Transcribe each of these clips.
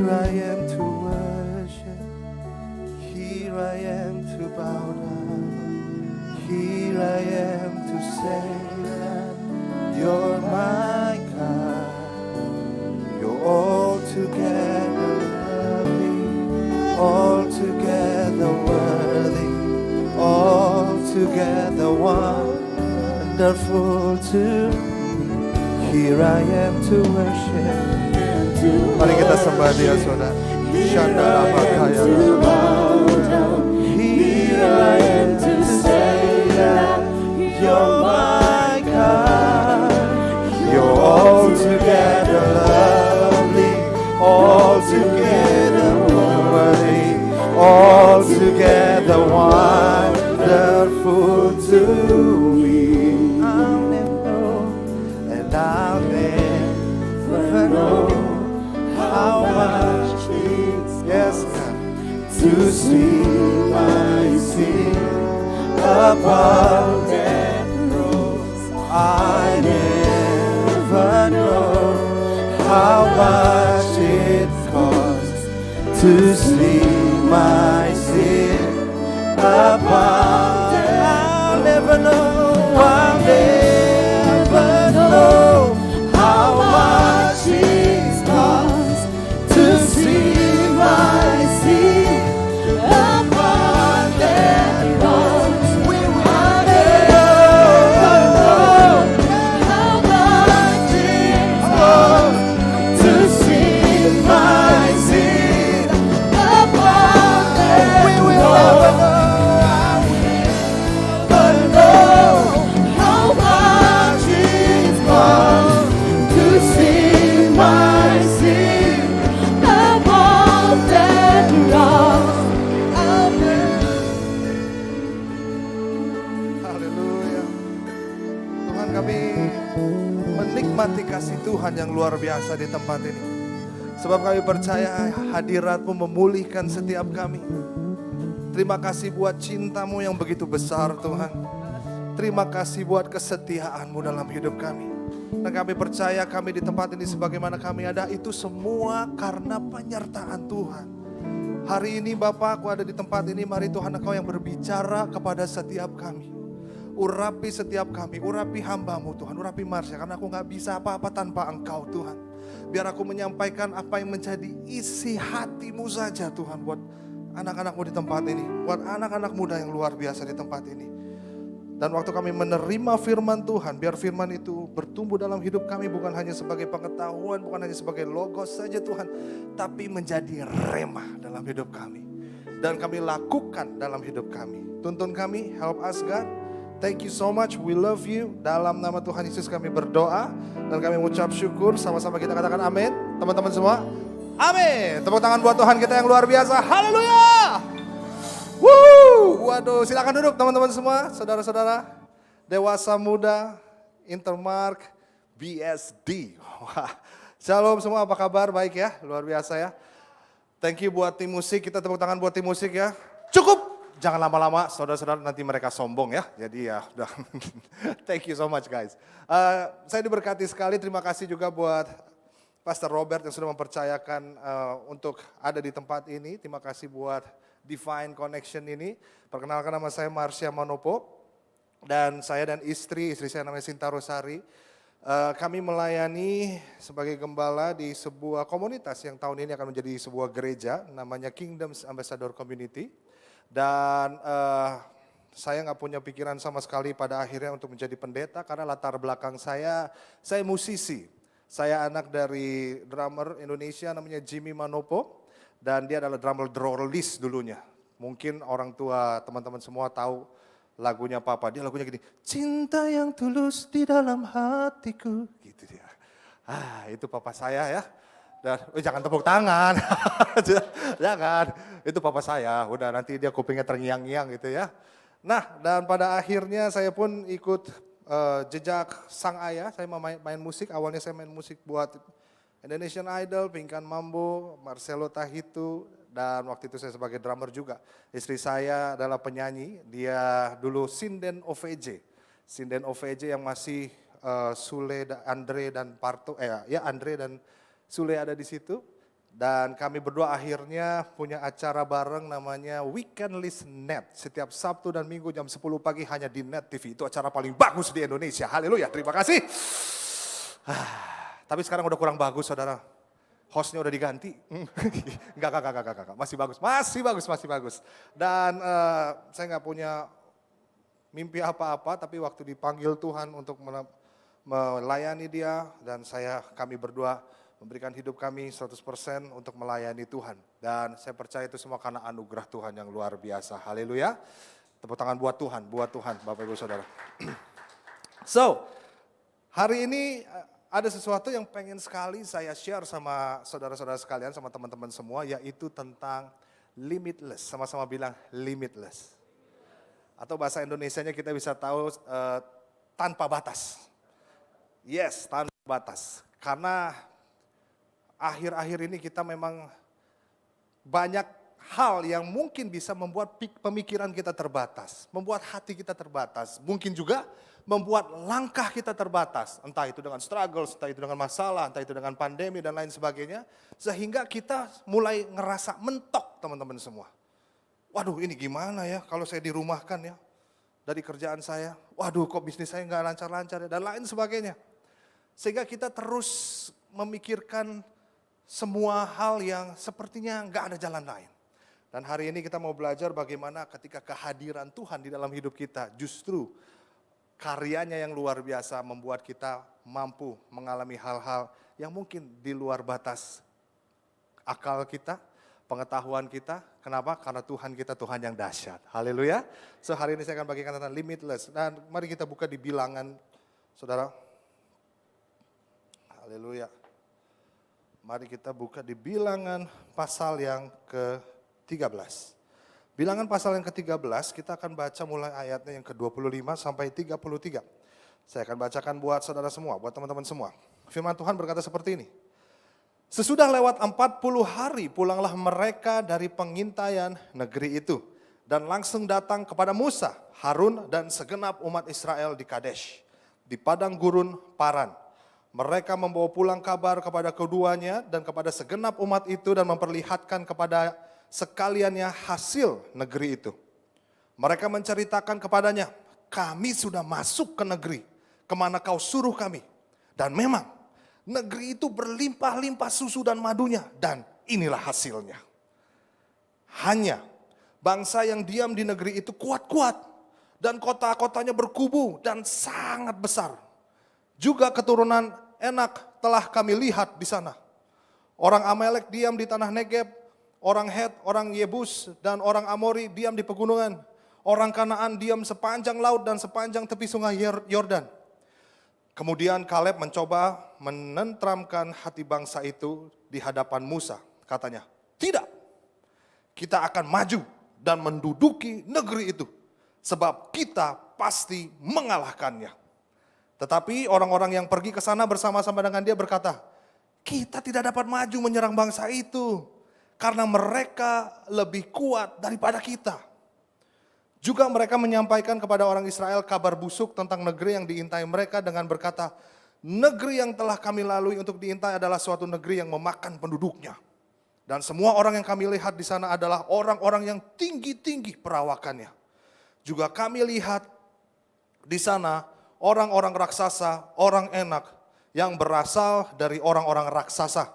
Here I am to worship. Here I am to bow down. Here I am to say that you're my God. You're altogether lovely, altogether worthy, altogether wonderful to me. Here I am to worship. Mari kita sembah Dia, saudara. Shandala Bakaya. Here I am to say that you're my God. You're altogether lovely, altogether worthy, altogether wonderful to me. I'll never know, and I'll never know how much it's, yes, God, to see my sin above that rose. I never know how much it costs to see my sin above. I'll never know, I'll never know how much it costs to see my sin above that rose. We will never know how much it costs to see my sin above that. We will never know. How much it costs to see my sin above that rock. Haleluya. Tuhan, kami menikmati kasih Tuhan yang luar biasa di tempat ini. Sebab kami percaya hadirat-Mu memulihkan setiap kami. Terima kasih buat cinta-Mu yang begitu besar, Tuhan. Terima kasih buat kesetiaan-Mu dalam hidup kami. Dan kami percaya kami di tempat ini sebagaimana kami ada, itu semua karena penyertaan Tuhan. Hari ini Bapa, aku ada di tempat ini, mari Tuhan Engkau yang berbicara kepada setiap kami. Urapi setiap kami, urapi hamba-Mu Tuhan, urapi Marsha, karena aku gak bisa apa-apa tanpa Engkau Tuhan. Biar aku menyampaikan apa yang menjadi isi hati-Mu saja Tuhan, buat anak-anak-Mu di tempat ini, buat anak-anak muda yang luar biasa di tempat ini. Dan waktu kami menerima firman Tuhan, biar firman itu bertumbuh dalam hidup kami, bukan hanya sebagai pengetahuan, bukan hanya sebagai logos saja Tuhan, tapi menjadi rema dalam hidup kami. Dan kami lakukan dalam hidup kami. Tuntun kami, help us God. Thank you so much, we love you. Dalam nama Tuhan Yesus kami berdoa, dan kami mengucap syukur, sama-sama kita katakan amin. Teman-teman semua, amin. Tepuk tangan buat Tuhan kita yang luar biasa, haleluya. Waduh, silakan duduk teman-teman semua, saudara-saudara, dewasa muda, Intermark, BSD. Wah, shalom semua, apa kabar? Baik ya, luar biasa ya. Thank you buat tim musik, kita tepuk tangan buat tim musik ya. Cukup, jangan lama-lama, saudara-saudara, nanti mereka sombong ya. Jadi ya, udah. Thank you so much guys. Saya diberkati sekali, terima kasih juga buat Pastor Robert yang sudah mempercayakan untuk ada di tempat ini. Terima kasih buat Divine Connection ini. Perkenalkan, nama saya Marsha Manopo. Dan saya dan istri saya namanya Sinta Rosari. Kami melayani sebagai gembala di sebuah komunitas yang tahun ini akan menjadi sebuah gereja. Namanya Kingdoms Ambassador Community. Dan saya gak punya pikiran sama sekali pada akhirnya untuk menjadi pendeta. Karena latar belakang saya musisi. Saya anak dari drummer Indonesia namanya Jimmy Manopo. Dan dia adalah drummer Drollis dulunya. Mungkin orang tua teman-teman semua tahu lagunya Papa. Dia lagunya gini, cinta yang tulus di dalam hatiku. Gitu dia. Itu Papa saya ya. Dan jangan tepuk tangan. Jangan. Itu Papa saya. Udah nanti dia kupingnya terngiang-ngiang gitu ya. Nah, dan pada akhirnya saya pun ikut jejak sang ayah. Saya main musik. Awalnya saya main musik buat Indonesian Idol, Pinkan Mambo, Marcelo Tahitu, dan waktu itu saya sebagai drummer juga. Istri saya adalah penyanyi, dia dulu Sinden OVJ. Sinden OVJ yang masih Sule, Andre dan Parto, Andre dan Sule ada di situ. Dan kami berdua akhirnya punya acara bareng namanya Weekend List Net. Setiap Sabtu dan Minggu jam 10 pagi hanya di Net TV. Itu acara paling bagus di Indonesia. Haleluya, terima kasih. Tapi sekarang udah kurang bagus saudara. Hostnya udah diganti. Enggak. Masih bagus. Dan saya nggak punya mimpi apa-apa, tapi waktu dipanggil Tuhan untuk melayani dia, dan kami berdua memberikan hidup kami 100% untuk melayani Tuhan. Dan saya percaya itu semua karena anugerah Tuhan yang luar biasa. Haleluya. Tepuk tangan buat Tuhan, Bapak Ibu Saudara. So, hari ini ada sesuatu yang pengen sekali saya share sama saudara-saudara sekalian, sama teman-teman semua, yaitu tentang limitless. Sama-sama bilang limitless. Atau bahasa Indonesianya kita bisa tahu tanpa batas. Yes, tanpa batas. Karena akhir-akhir ini kita memang banyak hal yang mungkin bisa membuat pemikiran kita terbatas, membuat hati kita terbatas, mungkin juga membuat langkah kita terbatas, entah itu dengan struggle, entah itu dengan masalah, entah itu dengan pandemi dan lain sebagainya, sehingga kita mulai ngerasa mentok teman-teman semua. Waduh, ini gimana ya kalau saya dirumahkan ya dari kerjaan saya, waduh kok bisnis saya nggak lancar-lancar ya, dan lain sebagainya. Sehingga kita terus memikirkan semua hal yang sepertinya nggak ada jalan lain. Dan hari ini kita mau belajar bagaimana ketika kehadiran Tuhan di dalam hidup kita, justru karyanya yang luar biasa membuat kita mampu mengalami hal-hal yang mungkin di luar batas akal kita, pengetahuan kita. Kenapa? Karena Tuhan kita Tuhan yang dahsyat. Haleluya. So hari ini saya akan bagikan tentang limitless. Dan mari kita buka di Bilangan, saudara. Haleluya. Mari kita buka di Bilangan pasal yang ke-13. Bilangan pasal yang ke-13 kita akan baca mulai ayatnya yang ke-25 sampai 33. Saya akan bacakan buat saudara semua, buat teman-teman semua. Firman Tuhan berkata seperti ini. Sesudah lewat 40 hari pulanglah mereka dari pengintaian negeri itu. Dan langsung datang kepada Musa, Harun dan segenap umat Israel di Kadesh, di padang gurun Paran. Mereka membawa pulang kabar kepada keduanya dan kepada segenap umat itu dan memperlihatkan kepada sekaliannya hasil negeri itu. Mereka menceritakan kepadanya, kami sudah masuk ke negeri, kemana kau suruh kami. Dan memang negeri itu berlimpah-limpah susu dan madunya, dan inilah hasilnya. Hanya bangsa yang diam di negeri itu kuat-kuat, dan kota-kotanya berkubu dan sangat besar. Juga keturunan Enak telah kami lihat di sana. Orang Amalek diam di tanah Negeb, orang Het, orang Yebus, dan orang Amori diam di pegunungan. Orang Kanaan diam sepanjang laut dan sepanjang tepi sungai Yordan. Kemudian Kaleb mencoba menentramkan hati bangsa itu di hadapan Musa. Katanya, tidak, kita akan maju dan menduduki negeri itu, sebab kita pasti mengalahkannya. Tetapi orang-orang yang pergi ke sana bersama-sama dengan dia berkata, kita tidak dapat maju menyerang bangsa itu, karena mereka lebih kuat daripada kita. Juga mereka menyampaikan kepada orang Israel kabar busuk tentang negeri yang diintai mereka dengan berkata, negeri yang telah kami lalui untuk diintai adalah suatu negeri yang memakan penduduknya. Dan semua orang yang kami lihat di sana adalah orang-orang yang tinggi-tinggi perawakannya. Juga kami lihat di sana orang-orang raksasa, orang Enak yang berasal dari orang-orang raksasa.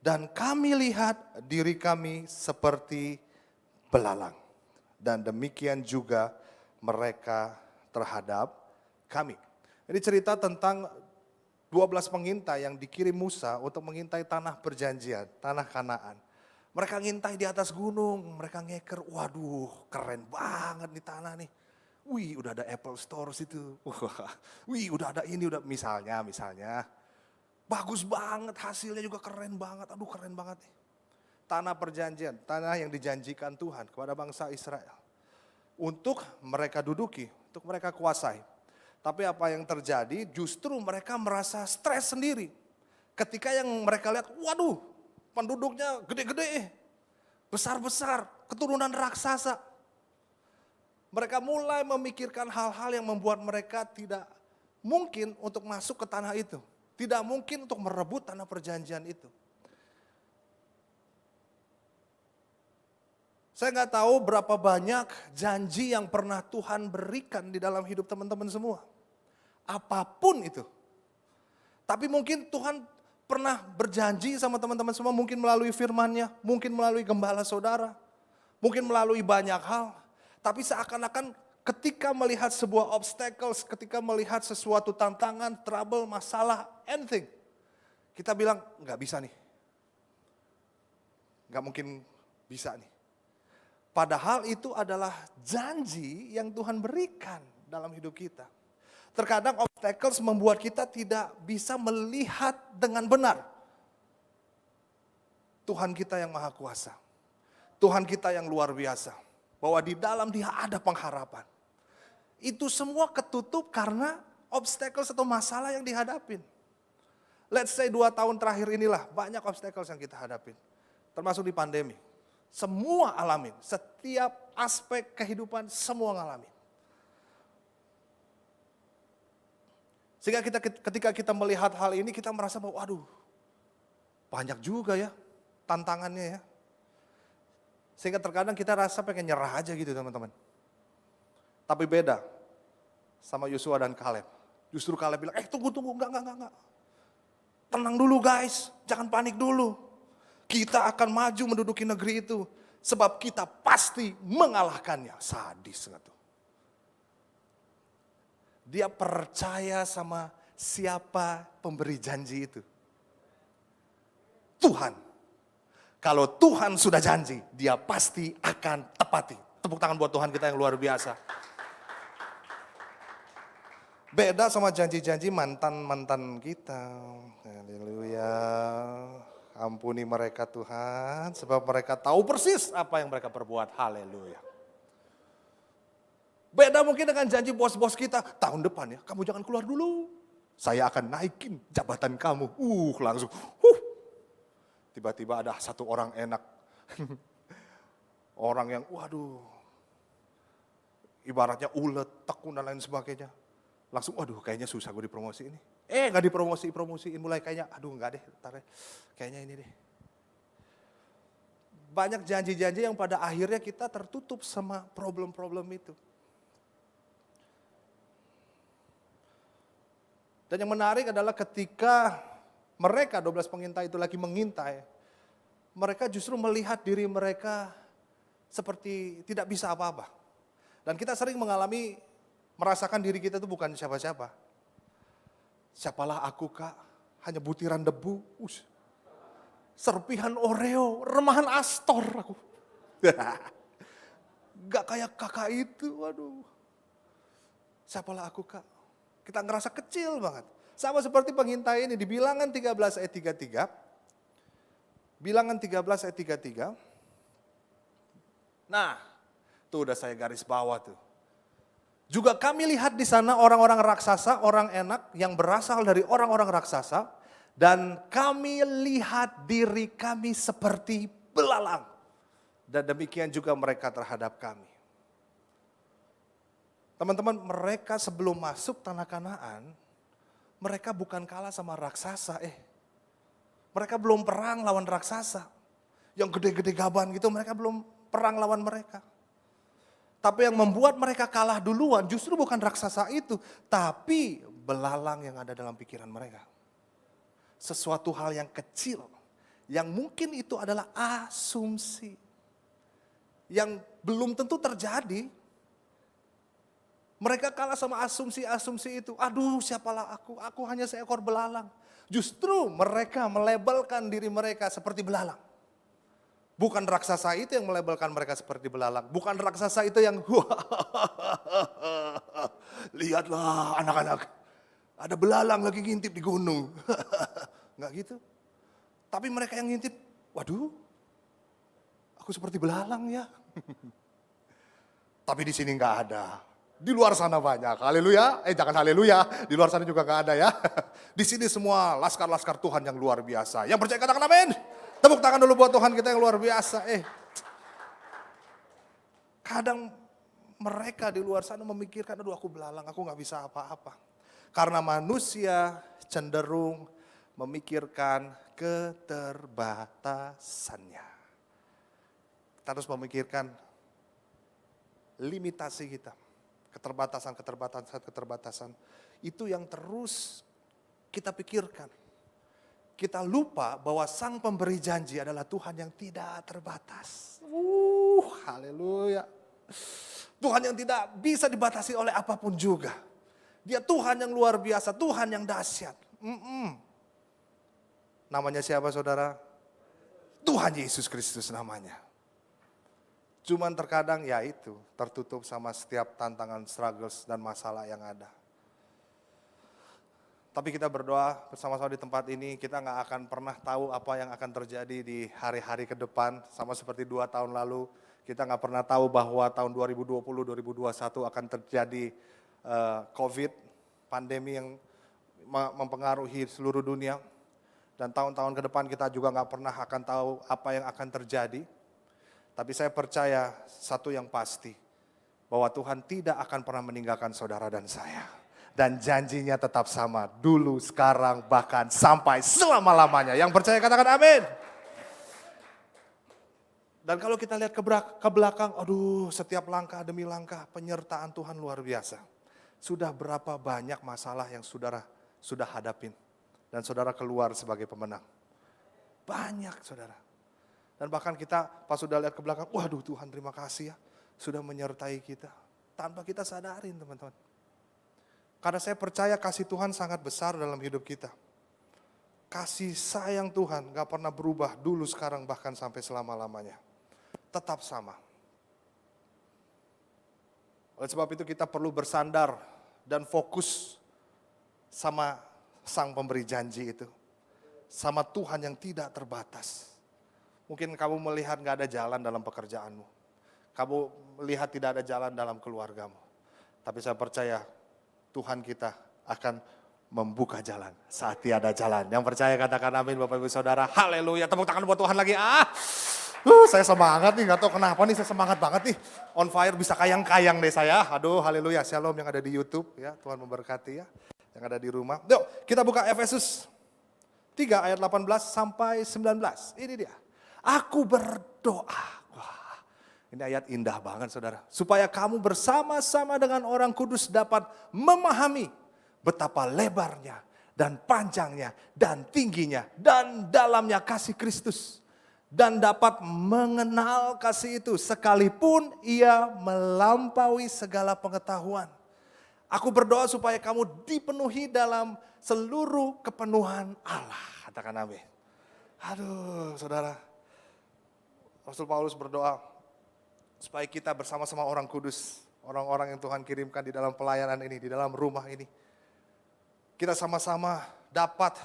Dan kami lihat diri kami seperti belalang. Dan demikian juga mereka terhadap kami. Ini cerita tentang 12 pengintai yang dikirim Musa untuk mengintai tanah perjanjian, tanah Kanaan. Mereka ngintai di atas gunung, mereka ngeker, waduh keren banget nih tanah nih. Wih udah ada Apple Store situ, wih udah ada ini, udah misalnya. Bagus banget, hasilnya juga keren banget, aduh keren banget nih. Tanah perjanjian, tanah yang dijanjikan Tuhan kepada bangsa Israel. Untuk mereka duduki, untuk mereka kuasai. Tapi apa yang terjadi, justru mereka merasa stres sendiri. Ketika yang mereka lihat, waduh penduduknya gede-gede, besar-besar, keturunan raksasa. Mereka mulai memikirkan hal-hal yang membuat mereka tidak mungkin untuk masuk ke tanah itu. Tidak mungkin untuk merebut tanah perjanjian itu. Saya nggak tahu berapa banyak janji yang pernah Tuhan berikan di dalam hidup teman-teman semua. Apapun itu. Tapi mungkin Tuhan pernah berjanji sama teman-teman semua, mungkin melalui firman-Nya, mungkin melalui gembala saudara, mungkin melalui banyak hal. Tapi seakan-akan ketika melihat sebuah obstacles, ketika melihat sesuatu tantangan, trouble, masalah, anything, kita bilang nggak bisa nih. Nggak mungkin bisa nih. Padahal itu adalah janji yang Tuhan berikan dalam hidup kita. Terkadang obstacles membuat kita tidak bisa melihat dengan benar Tuhan kita yang maha kuasa. Tuhan kita yang luar biasa. Bahwa di dalam Dia ada pengharapan. Itu semua ketutup karena obstacles atau masalah yang dihadapin. Let's say 2 tahun terakhir inilah banyak obstacles yang kita hadapin. Termasuk di pandemi. Semua alamin, setiap aspek kehidupan semua ngalamin. Sehingga ketika kita melihat hal ini kita merasa bahwa waduh banyak juga ya tantangannya ya. Sehingga terkadang kita rasa pengen nyerah aja gitu teman-teman. Tapi beda sama Yosua dan Kaleb. Justru Kaleb bilang, tunggu, enggak. Tenang dulu guys, jangan panik dulu. Kita akan maju menduduki negeri itu. Sebab kita pasti mengalahkannya. Sadis nggak tuh? Dia percaya sama siapa pemberi janji itu. Tuhan. Kalau Tuhan sudah janji, Dia pasti akan tepati. Tepuk tangan buat Tuhan kita yang luar biasa. Beda sama janji-janji mantan-mantan kita. Haleluya. Ampuni mereka Tuhan, sebab mereka tahu persis apa yang mereka perbuat. Haleluya. Beda mungkin dengan janji bos-bos kita, tahun depan ya, kamu jangan keluar dulu. Saya akan naikin jabatan kamu. Langsung. Tiba-tiba ada satu orang enak. Orang yang waduh. Ibaratnya ulet, tekun dan lain sebagainya. Langsung waduh kayaknya susah gue dipromosi ini. Gak dipromosiin mulai kayaknya aduh enggak deh. Kayaknya ini deh. Banyak janji-janji yang pada akhirnya kita tertutup sama problem-problem itu. Dan yang menarik adalah ketika mereka 12 pengintai itu lagi mengintai, mereka justru melihat diri mereka seperti tidak bisa apa-apa. Dan kita sering merasakan diri kita itu bukan siapa-siapa. Siapalah aku kak, hanya butiran debu, serpihan Oreo, remahan Astor aku. Gak kayak kakak itu, waduh. Siapalah aku kak. Kita ngerasa kecil banget. Sama seperti pengintai ini di Bilangan 13 ayat 33. Bilangan 13 ayat 33. Nah, tuh udah saya garis bawah tuh. Juga kami lihat di sana orang-orang raksasa, orang enak yang berasal dari orang-orang raksasa. Dan kami lihat diri kami seperti belalang. Dan demikian juga mereka terhadap kami. Teman-teman, mereka sebelum masuk tanah Kanaan, mereka bukan kalah sama raksasa. Mereka belum perang lawan raksasa. Yang gede-gede gaban gitu, mereka belum perang lawan mereka. Tapi yang membuat mereka kalah duluan justru bukan raksasa itu, tapi belalang yang ada dalam pikiran mereka. Sesuatu hal yang kecil, yang mungkin itu adalah asumsi. Yang belum tentu terjadi. Mereka kalah sama asumsi-asumsi itu. Aduh siapalah aku hanya seekor belalang. Justru mereka melabelkan diri mereka seperti belalang. Bukan raksasa itu yang melabelkan mereka seperti belalang. Bukan raksasa itu yang lihatlah anak-anak. Ada belalang lagi ngintip di gunung. Enggak gitu. Tapi mereka yang ngintip, waduh aku seperti belalang ya. Tapi di sini enggak ada. Di luar sana banyak, haleluya. Jangan haleluya, di luar sana juga gak ada ya. Di sini semua laskar-laskar Tuhan yang luar biasa. Yang percaya katakan amin. Tepuk tangan dulu buat Tuhan kita yang luar biasa. Kadang mereka di luar sana memikirkan, aduh aku belalang, aku gak bisa apa-apa. Karena manusia cenderung memikirkan keterbatasannya. Kita harus memikirkan limitasi kita, keterbatasan. Itu yang terus kita pikirkan. Kita lupa bahwa Sang Pemberi janji adalah Tuhan yang tidak terbatas. Haleluya. Tuhan yang tidak bisa dibatasi oleh apapun juga. Dia Tuhan yang luar biasa, Tuhan yang dahsyat. Namanya siapa saudara? Tuhan Yesus Kristus namanya. Cuman terkadang ya itu tertutup sama setiap tantangan, struggles dan masalah yang ada. Tapi kita berdoa bersama-sama di tempat ini, kita gak akan pernah tahu apa yang akan terjadi di hari-hari ke depan. Sama seperti 2 tahun lalu, kita gak pernah tahu bahwa tahun 2020-2021 akan terjadi COVID, pandemi yang mempengaruhi seluruh dunia. Dan tahun-tahun ke depan kita juga gak pernah akan tahu apa yang akan terjadi. Tapi saya percaya satu yang pasti, bahwa Tuhan tidak akan pernah meninggalkan saudara dan saya. Dan janjinya tetap sama, dulu, sekarang, bahkan sampai selama-lamanya. Yang percaya katakan amin. Dan kalau kita lihat ke belakang, aduh setiap langkah demi langkah penyertaan Tuhan luar biasa. Sudah berapa banyak masalah yang saudara sudah hadapin. Dan saudara keluar sebagai pemenang. Banyak saudara. Dan bahkan kita pas sudah lihat ke belakang, waduh Tuhan terima kasih ya. Sudah menyertai kita. Tanpa kita sadarin teman-teman. Karena saya percaya kasih Tuhan sangat besar dalam hidup kita. Kasih sayang Tuhan gak pernah berubah dulu, sekarang, bahkan sampai selama-lamanya. Tetap sama. Oleh sebab itu kita perlu bersandar dan fokus sama Sang Pemberi janji itu. Sama Tuhan yang tidak terbatas. Mungkin kamu melihat gak ada jalan dalam pekerjaanmu. Kamu melihat tidak ada jalan dalam keluargamu. Tapi saya percaya Tuhan kita akan membuka jalan saat tiada jalan. Yang percaya katakan amin Bapak Ibu Saudara. Haleluya, tepuk tangan buat Tuhan lagi. Saya semangat nih, gak tahu kenapa nih saya semangat banget nih. On fire, bisa kayang-kayang deh saya. Aduh haleluya, shalom yang ada di YouTube ya. Tuhan memberkati ya, yang ada di rumah. Yuk kita buka Efesus 3 ayat 18 sampai 19. Ini dia. Aku berdoa. Ini ayat indah banget saudara. Supaya kamu bersama-sama dengan orang kudus dapat memahami betapa lebarnya dan panjangnya dan tingginya dan dalamnya kasih Kristus. Dan dapat mengenal kasih itu sekalipun ia melampaui segala pengetahuan. Aku berdoa supaya kamu dipenuhi dalam seluruh kepenuhan Allah. Katakan amin. Aduh saudara. Rasul Paulus berdoa supaya kita bersama-sama orang kudus, orang-orang yang Tuhan kirimkan di dalam pelayanan ini, di dalam rumah ini. Kita sama-sama dapat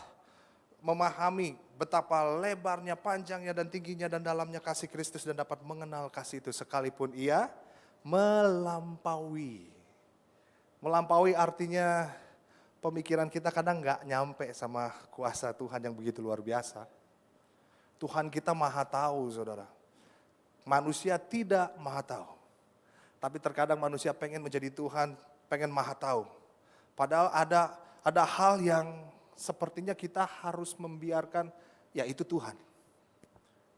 memahami betapa lebarnya, panjangnya, dan tingginya, dan dalamnya kasih Kristus, dan dapat mengenal kasih itu sekalipun ia melampaui. Melampaui artinya pemikiran kita kadang gak nyampe sama kuasa Tuhan yang begitu luar biasa. Tuhan kita maha tahu saudara. Manusia tidak maha tahu. Tapi terkadang manusia pengen menjadi Tuhan, pengen maha tahu. Padahal ada hal yang sepertinya kita harus membiarkan, yaitu Tuhan.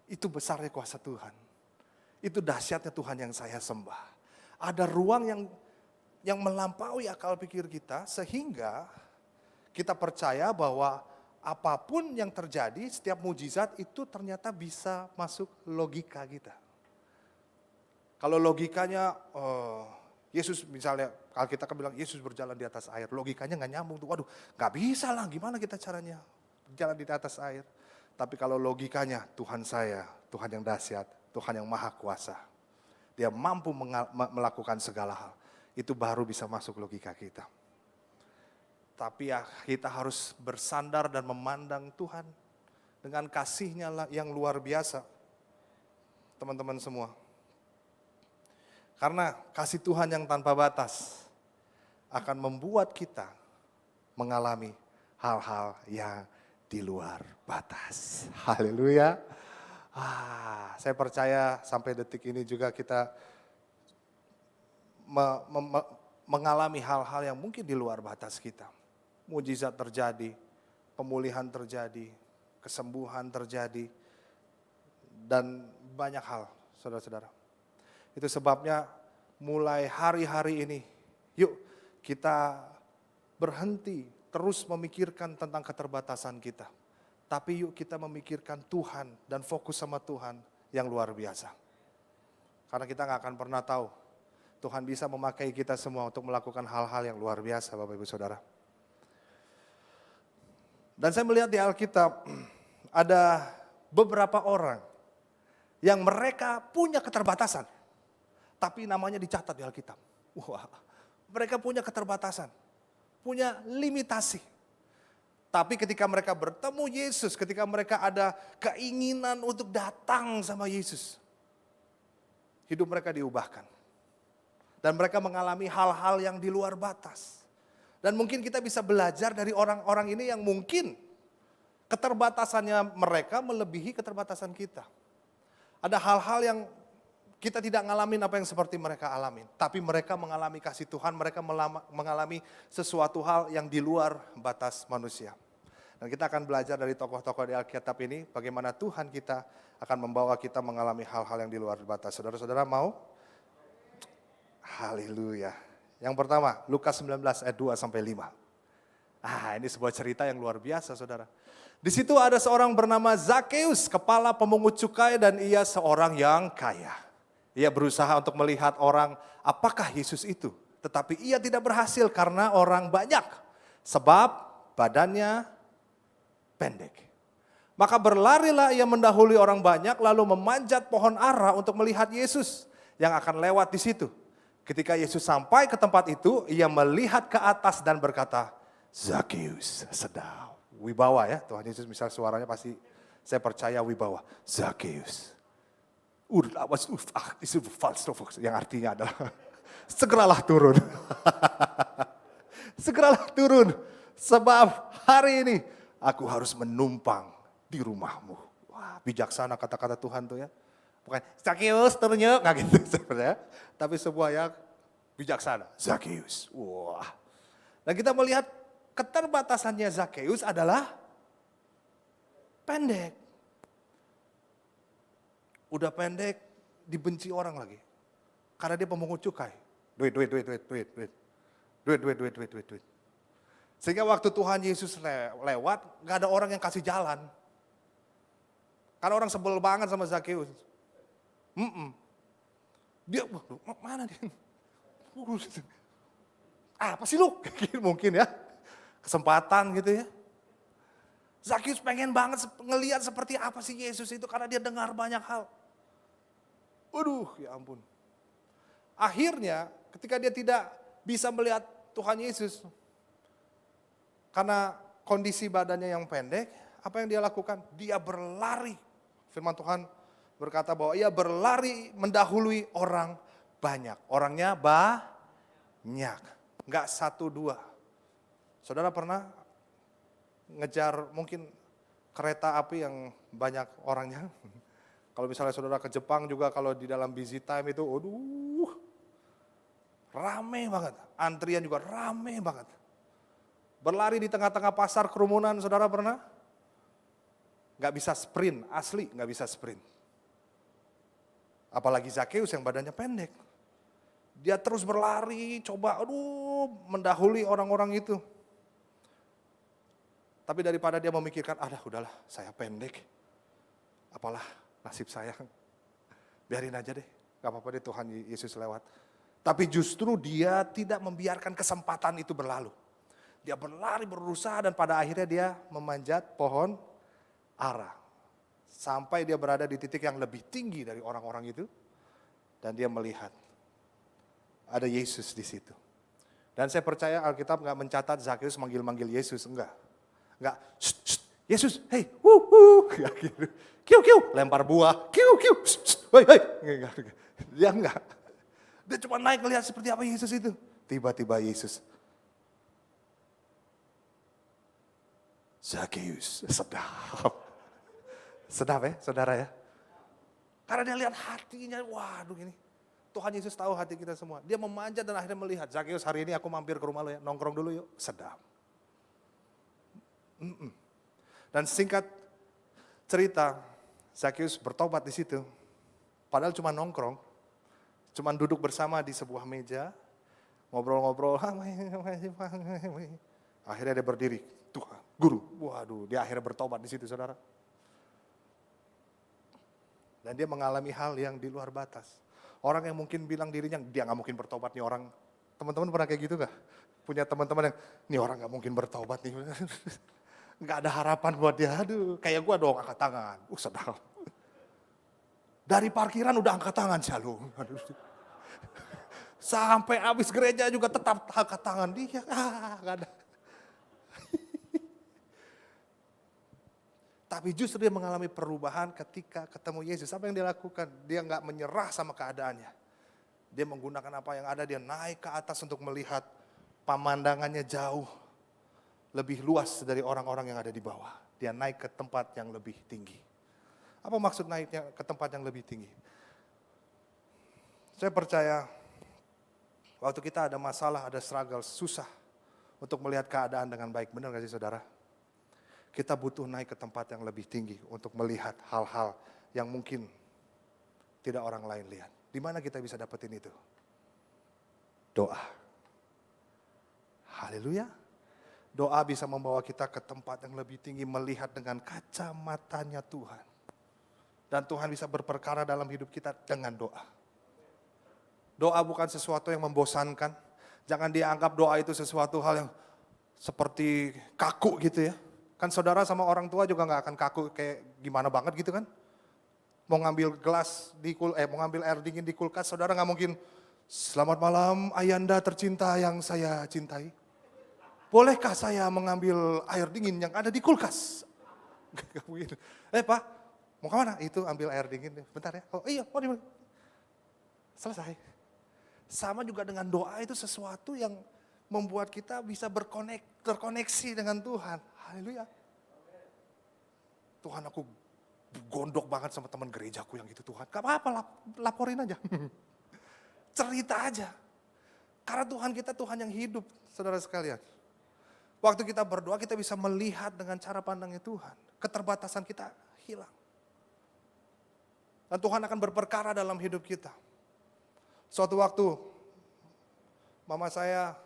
Itu besarnya kuasa Tuhan. Itu dahsyatnya Tuhan yang saya sembah. Ada ruang yang melampaui akal pikir kita, sehingga kita percaya bahwa apapun yang terjadi, setiap mujizat itu ternyata bisa masuk logika kita. Kalau logikanya, Yesus misalnya, kalau kita bilang Yesus berjalan di atas air, logikanya gak nyambung tuh, waduh gak bisa lah, gimana kita caranya jalan di atas air. Tapi kalau logikanya, Tuhan saya, Tuhan yang dahsyat, Tuhan yang maha kuasa. Dia mampu melakukan segala hal, itu baru bisa masuk logika kita. Tapi ya kita harus bersandar dan memandang Tuhan dengan kasih-Nya yang luar biasa. Teman-teman semua. Karena kasih Tuhan yang tanpa batas akan membuat kita mengalami hal-hal yang di luar batas. Haleluya. Saya percaya sampai detik ini juga kita mengalami hal-hal yang mungkin di luar batas kita. Mujizat terjadi, pemulihan terjadi, kesembuhan terjadi, dan banyak hal saudara-saudara. Itu sebabnya mulai hari-hari ini, yuk kita berhenti terus memikirkan tentang keterbatasan kita. Tapi yuk kita memikirkan Tuhan dan fokus sama Tuhan yang luar biasa. Karena kita gak akan pernah tahu, Tuhan bisa memakai kita semua untuk melakukan hal-hal yang luar biasa Bapak Ibu Saudara. Dan saya melihat di Alkitab, ada beberapa orang yang mereka punya keterbatasan, tapi namanya dicatat di Alkitab. Wah, mereka punya keterbatasan, punya limitasi. Tapi ketika mereka bertemu Yesus, ketika mereka ada keinginan untuk datang sama Yesus, hidup mereka diubahkan. Dan mereka mengalami hal-hal yang di luar batas. Dan mungkin kita bisa belajar dari orang-orang ini yang mungkin keterbatasannya mereka melebihi keterbatasan kita. Ada hal-hal yang kita tidak ngalamin apa yang seperti mereka alamin. Tapi mereka mengalami kasih Tuhan, mereka mengalami sesuatu hal yang di luar batas manusia. Dan kita akan belajar dari tokoh-tokoh di Alkitab ini, bagaimana Tuhan kita akan membawa kita mengalami hal-hal yang di luar batas. Saudara-saudara mau? Haleluya. Yang pertama, Lukas 19 ayat 2-5. Ini sebuah cerita yang luar biasa, saudara. Di situ ada seorang bernama Zakeus, kepala pemungut cukai, dan ia seorang yang kaya. Ia berusaha untuk melihat orang, apakah Yesus itu. Tetapi ia tidak berhasil karena orang banyak. Sebab badannya pendek. Maka berlarilah ia mendahului orang banyak, lalu memanjat pohon ara untuk melihat Yesus yang akan lewat di situ. Ketika Yesus sampai ke tempat itu, ia melihat ke atas dan berkata, Zakeus, sedap. Wibawa ya, Tuhan Yesus misal suaranya pasti saya percaya wibawa. Zakeus. Yang artinya adalah, segeralah turun. Segeralah turun, sebab hari ini aku harus menumpang di rumahmu. Wah, bijaksana kata-kata Tuhan tuh ya. Bukan Zakeus turun yuk, nggak gitu sebenarnya. Tapi sebuah yang bijaksana, Zakeus. Wah. Dan kita melihat keterbatasannya Zakeus adalah pendek. Udah pendek, dibenci orang lagi. Karena dia pemungut cukai. Duit. Sehingga waktu Tuhan Yesus lewat, gak ada orang yang kasih jalan. Karena orang sebel banget sama Zakeus. Dia, mana dia? Apa sih lu? Mungkin ya. Kesempatan gitu ya. Zakeus pengen banget ngelihat seperti apa sih Yesus itu. Karena dia dengar banyak hal. Waduh, ya ampun. Akhirnya ketika dia tidak bisa melihat Tuhan Yesus. Karena kondisi badannya yang pendek, apa yang dia lakukan? Dia berlari. Firman Tuhan berkata bahwa ia berlari mendahului orang banyak. Orangnya banyak, enggak 1-2. Saudara pernah ngejar mungkin kereta api yang banyak orangnya? Kalau misalnya saudara ke Jepang juga kalau di dalam busy time itu, aduh, rame banget. Antrian juga rame banget. Berlari di tengah-tengah pasar kerumunan, saudara pernah? Gak bisa sprint, asli gak bisa sprint. Apalagi Zakeus yang badannya pendek. Dia terus berlari, coba mendahului orang-orang itu. Tapi daripada dia memikirkan, udahlah saya pendek. Apalah nasib saya. Biarin aja deh, gak apa-apa deh Tuhan Yesus lewat. Tapi justru dia tidak membiarkan kesempatan itu berlalu. Dia berlari berusaha dan pada akhirnya dia memanjat pohon ara. Sampai dia berada di titik yang lebih tinggi dari orang-orang itu. Dan dia melihat ada Yesus di situ. Dan saya percaya Alkitab gak mencatat Zakeus manggil-manggil Yesus, enggak. Enggak, Yesus, hey, enggak gitu. Kiu, lempar buah, kiu, hei. Dia enggak. Dia cuma naik melihat seperti apa Yesus itu. Tiba-tiba Yesus, Zakeus, sedap. Sedap ya, saudara ya. Karena dia lihat hatinya, waduh ini. Tuhan Yesus tahu hati kita semua. Dia memanjat dan akhirnya melihat, Zakeus hari ini aku mampir ke rumah lo ya, nongkrong dulu yuk, sedap. Dan singkat cerita, Zakeus bertobat di situ. Padahal cuma nongkrong, cuma duduk bersama di sebuah meja, ngobrol-ngobrol. Akhirnya dia berdiri, Tuhan, guru, waduh, dia akhirnya bertobat di situ, saudara. Dan dia mengalami hal yang di luar batas. Orang yang mungkin bilang dirinya, dia gak mungkin bertobat nih orang. Teman-teman pernah kayak gitu gak? Punya teman-teman yang, nih orang gak mungkin bertobat nih. Gak ada harapan buat dia, aduh kayak gue dong angkat tangan. Saudara. Dari parkiran udah angkat tangan Shalom. Sampai habis gereja juga tetap angkat tangan. Dia gak ada. Tapi justru dia mengalami perubahan ketika ketemu Yesus. Apa yang dia lakukan? Dia gak menyerah sama keadaannya. Dia menggunakan apa yang ada, dia naik ke atas untuk melihat pemandangannya jauh. Lebih luas dari orang-orang yang ada di bawah. Dia naik ke tempat yang lebih tinggi. Apa maksud naiknya ke tempat yang lebih tinggi? Saya percaya waktu kita ada masalah, ada struggle, susah untuk melihat keadaan dengan baik. Benar gak sih saudara? Kita butuh naik ke tempat yang lebih tinggi untuk melihat hal-hal yang mungkin tidak orang lain lihat. Di mana kita bisa dapetin itu? Doa. Haleluya. Doa bisa membawa kita ke tempat yang lebih tinggi, melihat dengan kacamatanya Tuhan. Dan Tuhan bisa berperkara dalam hidup kita dengan doa. Doa bukan sesuatu yang membosankan. Jangan dianggap doa itu sesuatu hal yang seperti kaku gitu ya. Kan saudara sama orang tua juga gak akan kaku kayak gimana banget gitu kan. Mau ngambil mau ngambil air dingin di kulkas, saudara gak mungkin, selamat malam Ayanda tercinta yang saya cintai. Bolehkah saya mengambil air dingin yang ada di kulkas? Gak mungkin. Pak, mau kemana? Itu ambil air dingin, bentar ya. Oh iya, selesai. Sama juga dengan doa itu sesuatu yang membuat kita bisa terkoneksi dengan Tuhan. Haleluya. Tuhan, aku gondok banget sama teman gerejaku yang gitu Tuhan. Gak apa-apa, laporin aja. Cerita aja. Karena Tuhan kita Tuhan yang hidup, saudara sekalian. Waktu kita berdoa kita bisa melihat dengan cara pandangnya Tuhan. Keterbatasan kita hilang. Dan Tuhan akan berperkara dalam hidup kita. Suatu waktu, mama saya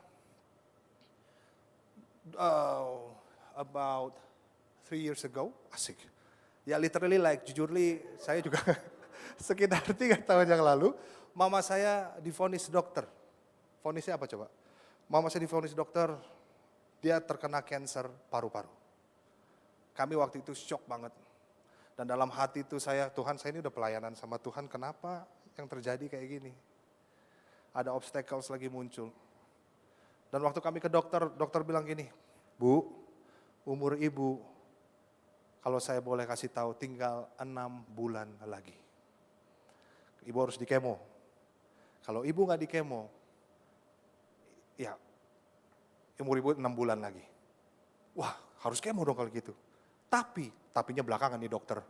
about 3 years ago, asik. Ya literally jujurly saya juga sekitar 3 tahun yang lalu, mama saya divonis dokter. Vonisnya apa coba? Mama saya divonis dokter, dia terkena kanker paru-paru. Kami waktu itu shock banget. Dan dalam hati itu Tuhan saya ini udah pelayanan sama Tuhan, kenapa yang terjadi kayak gini? Ada obstacles lagi muncul. Dan waktu kami ke dokter bilang gini, Bu, umur ibu, kalau saya boleh kasih tahu, tinggal 6 bulan lagi. Ibu harus di kemo. Kalau ibu nggak di kemo, ya umur ibu 6 bulan lagi. Wah, harus kemo dong kalau gitu. Tapinya belakangan nih dokter.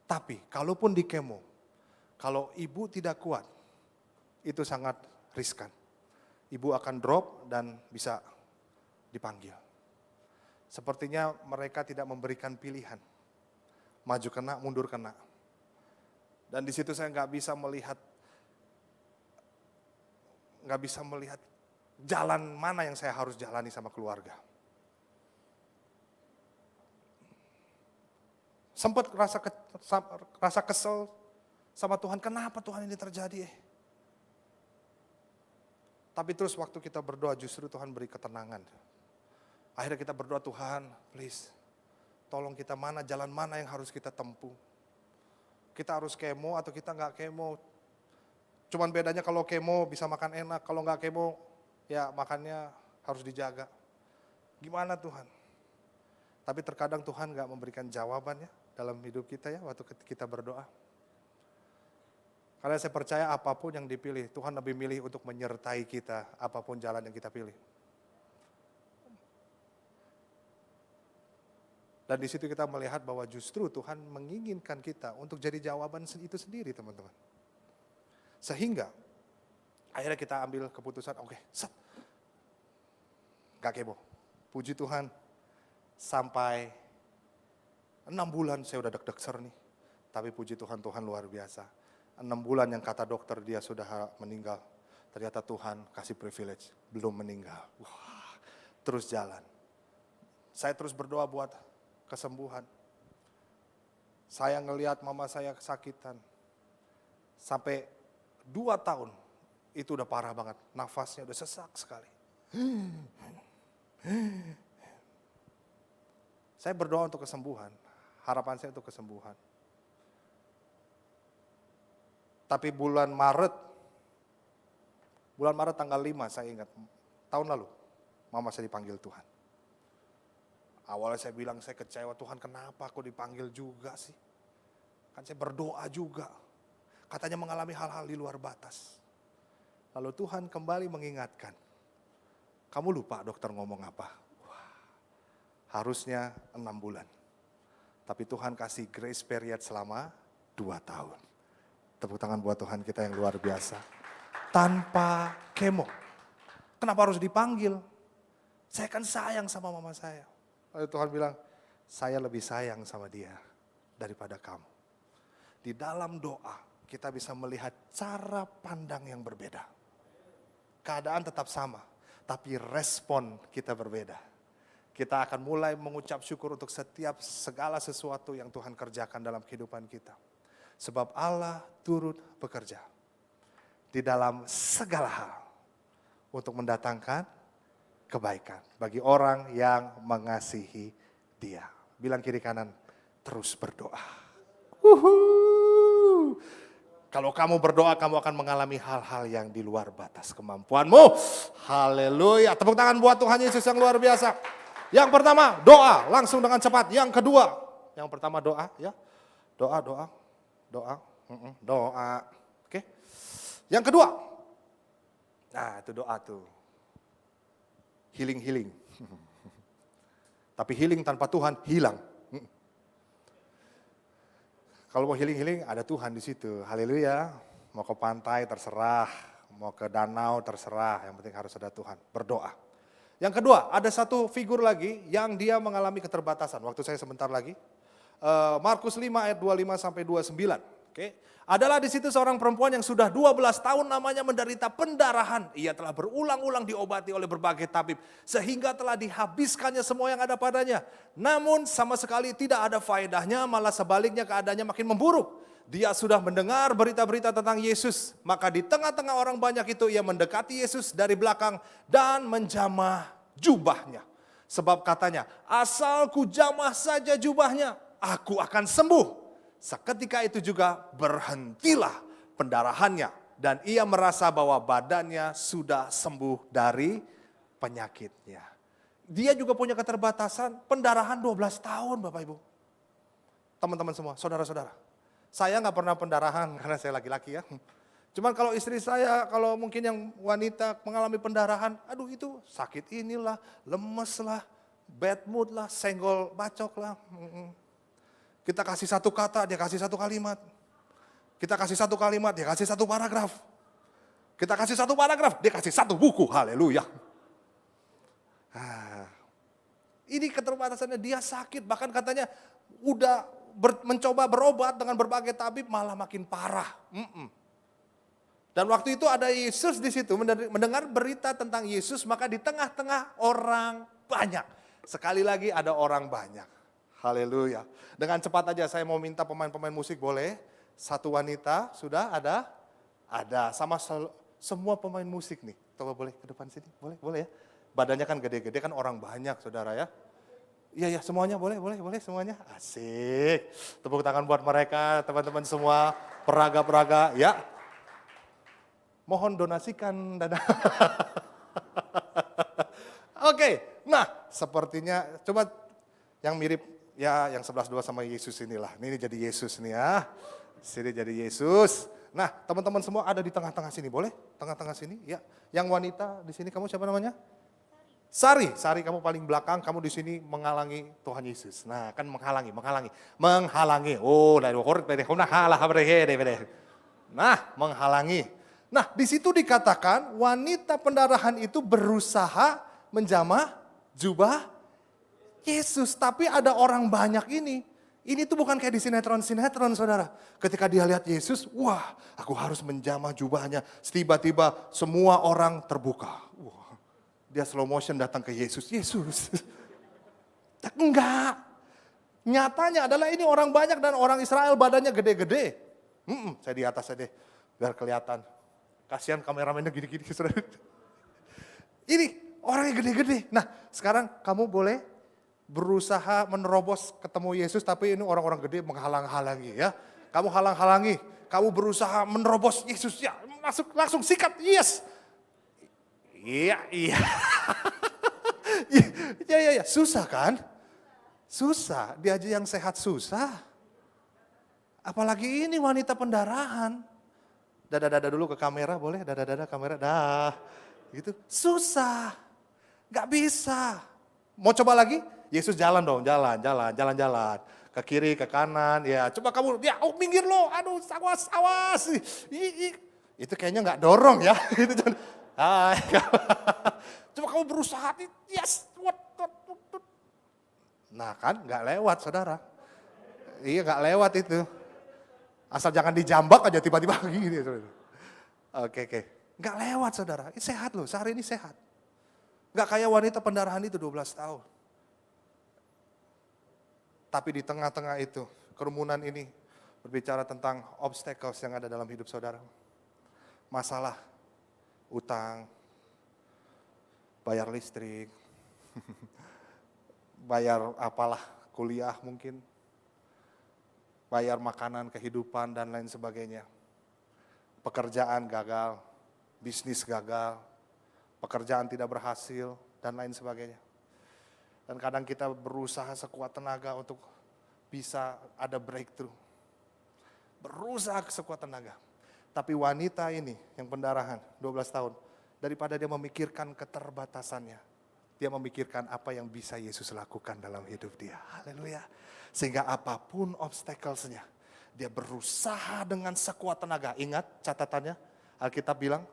Tapi, kalaupun di kemo, kalau ibu tidak kuat, itu sangat riskan. Ibu akan drop dan bisa dipanggil. Sepertinya mereka tidak memberikan pilihan. Maju kena, mundur kena. Dan di situ saya nggak bisa melihat jalan mana yang saya harus jalani sama keluarga. Sempat rasa kesel sama Tuhan, kenapa Tuhan ini terjadi? Tapi terus waktu kita berdoa justru Tuhan beri ketenangan. Akhirnya kita berdoa, Tuhan please tolong kita jalan mana yang harus kita tempuh. Kita harus kemo atau kita nggak kemo. Cuman bedanya kalau kemo bisa makan enak, kalau nggak kemo ya makannya harus dijaga. Gimana Tuhan? Tapi terkadang Tuhan nggak memberikan jawabannya dalam hidup kita ya waktu kita berdoa. Karena saya percaya apapun yang dipilih, Tuhan lebih milih untuk menyertai kita apapun jalan yang kita pilih. Dan di situ kita melihat bahwa justru Tuhan menginginkan kita untuk jadi jawaban itu sendiri teman-teman. Sehingga akhirnya kita ambil keputusan, gak kemo. Puji Tuhan, sampai 6 bulan saya udah deg-deg nih. Tapi puji Tuhan, Tuhan luar biasa. 6 bulan yang kata dokter dia sudah meninggal. Ternyata Tuhan kasih privilege, belum meninggal. Wah, terus jalan. Saya terus berdoa buat kesembuhan. Saya ngelihat mama saya kesakitan. Sampai 2 tahun, itu udah parah banget. Nafasnya udah sesak sekali. Saya berdoa untuk kesembuhan. Harapan saya untuk kesembuhan. Tapi bulan Maret tanggal 5 saya ingat, tahun lalu, mama saya dipanggil Tuhan. Awalnya saya bilang saya kecewa, Tuhan kenapa aku dipanggil juga sih? Kan saya berdoa juga. Katanya mengalami hal-hal di luar batas. Lalu Tuhan kembali mengingatkan, kamu lupa dokter ngomong apa? Wah, harusnya 6 bulan. Tapi Tuhan kasih grace period selama 2 tahun. Tepuk tangan buat Tuhan kita yang luar biasa. Tanpa kemo. Kenapa harus dipanggil? Saya kan sayang sama mama saya. Lalu Tuhan bilang, saya lebih sayang sama dia daripada kamu. Di dalam doa kita bisa melihat cara pandang yang berbeda. Keadaan tetap sama, tapi respon kita berbeda. Kita akan mulai mengucap syukur untuk setiap segala sesuatu yang Tuhan kerjakan dalam kehidupan kita. Sebab Allah turut bekerja di dalam segala hal untuk mendatangkan kebaikan bagi orang yang mengasihi Dia. Bilang kiri kanan, terus berdoa. Kalau kamu berdoa, kamu akan mengalami hal-hal yang di luar batas kemampuanmu. Haleluya. Tepuk tangan buat Tuhan Yesus yang luar biasa. Yang pertama, doa langsung dengan cepat. Yang kedua, yang pertama doa ya. Doa. Oke. Yang kedua, nah itu doa tuh. Healing. Tapi healing tanpa Tuhan hilang. Kalau mau healing ada Tuhan di situ. Haleluya. Mau ke pantai terserah, mau ke danau terserah. Yang penting harus ada Tuhan. Berdoa. Yang kedua, ada satu figur lagi yang dia mengalami keterbatasan. Waktu saya sebentar lagi. Markus 5 ayat 25 sampai 29. Oke. Adalah di situ seorang perempuan yang sudah 12 tahun namanya menderita pendarahan. Ia telah berulang-ulang diobati oleh berbagai tabib. Sehingga telah dihabiskannya semua yang ada padanya. Namun sama sekali tidak ada faedahnya, malah sebaliknya keadaannya makin memburuk. Dia sudah mendengar berita-berita tentang Yesus. Maka di tengah-tengah orang banyak itu ia mendekati Yesus dari belakang dan menjamah jubahnya. Sebab katanya, asal ku jamah saja jubahnya, aku akan sembuh. Seketika itu juga berhentilah pendarahannya dan ia merasa bahwa badannya sudah sembuh dari penyakitnya. Dia juga punya keterbatasan pendarahan 12 tahun Bapak Ibu. Teman-teman semua, saudara-saudara. Saya nggak pernah pendarahan karena saya laki-laki ya. Cuman kalau istri saya, kalau mungkin yang wanita mengalami pendarahan, aduh itu sakit inilah, lemes lah, bad mood lah, senggol bacok lah. Kita kasih satu kata, dia kasih satu kalimat. Kita kasih satu kalimat, dia kasih satu paragraf. Kita kasih satu paragraf, dia kasih satu buku. Haleluya. Ini keterbatasannya, dia sakit. Bahkan katanya udah mencoba berobat dengan berbagai tabib malah makin parah. Dan waktu itu ada Yesus di situ, mendengar berita tentang Yesus, maka di tengah-tengah orang banyak. Sekali lagi ada orang banyak. Haleluya. Dengan cepat aja saya mau minta pemain-pemain musik boleh? Satu wanita sudah ada? Ada. Sama semua pemain musik nih. Coba boleh ke depan sini? Boleh ya? Badannya kan gede-gede kan orang banyak saudara ya. Iya semuanya boleh semuanya. Asik. Tepuk tangan buat mereka teman-teman semua. Peraga-peraga ya. Mohon donasikan dana. Oke, nah sepertinya coba yang mirip ya yang 11-12 sama Yesus inilah. Ini jadi Yesus nih ya. Sini jadi Yesus. Nah teman-teman semua ada di tengah-tengah sini boleh? Tengah-tengah sini ya. Yang wanita di sini kamu siapa namanya? Sari kamu paling belakang, kamu di sini menghalangi Tuhan Yesus. Nah kan menghalangi. Oh, nah menghalangi. Nah di situ dikatakan wanita pendarahan itu berusaha menjamah jubah Yesus. Tapi ada orang banyak ini Ini tuh bukan kayak di sinetron-sinetron saudara. Ketika dia lihat Yesus, wah aku harus menjamah jubahnya. Tiba-tiba semua orang terbuka. Wah, dia slow motion datang ke Yesus. Yesus. Enggak. Nyatanya adalah ini orang banyak dan orang Israel badannya gede-gede. Saya di atas aja deh, biar kelihatan. Kasihan kameramennya gini-gini. Ini orangnya gede-gede. Nah sekarang kamu boleh berusaha menerobos ketemu Yesus, tapi ini orang-orang gede menghalang-halangi ya. Kamu halang-halangi, kamu berusaha menerobos Yesus, ya masuk langsung sikat, yes. Iya. Iya, susah kan? Susah, dia aja yang sehat susah. Apalagi ini wanita pendarahan. Dada-dada dulu ke kamera, boleh? Dada-dada kamera, dah. Gitu, susah, gak bisa. Mau coba lagi? Yesus jalan dong, jalan. Ke kiri, ke kanan, ya coba kamu, ya minggir lo, aduh awas. Itu kayaknya gak dorong ya. Coba kamu berusaha, yes. Nah kan gak lewat saudara. Iya gak lewat itu. Asal jangan dijambak aja tiba-tiba gini. Oke. Gak lewat saudara, ini sehat loh, sehari ini sehat. Gak kayak wanita pendarahan itu 12 tahun. Tapi di tengah-tengah itu, kerumunan ini berbicara tentang obstacles yang ada dalam hidup saudara. Masalah, utang, bayar listrik, bayar apalah, kuliah mungkin, bayar makanan, kehidupan dan lain sebagainya. Pekerjaan gagal, bisnis gagal, pekerjaan tidak berhasil dan lain sebagainya. Dan kadang kita berusaha sekuat tenaga untuk bisa ada breakthrough. Berusaha sekuat tenaga. Tapi wanita ini yang pendarahan 12 tahun, daripada dia memikirkan keterbatasannya, dia memikirkan apa yang bisa Yesus lakukan dalam hidup dia. Haleluya. Sehingga apapun obstacles-nya, dia berusaha dengan sekuat tenaga. Ingat catatannya, Alkitab bilang,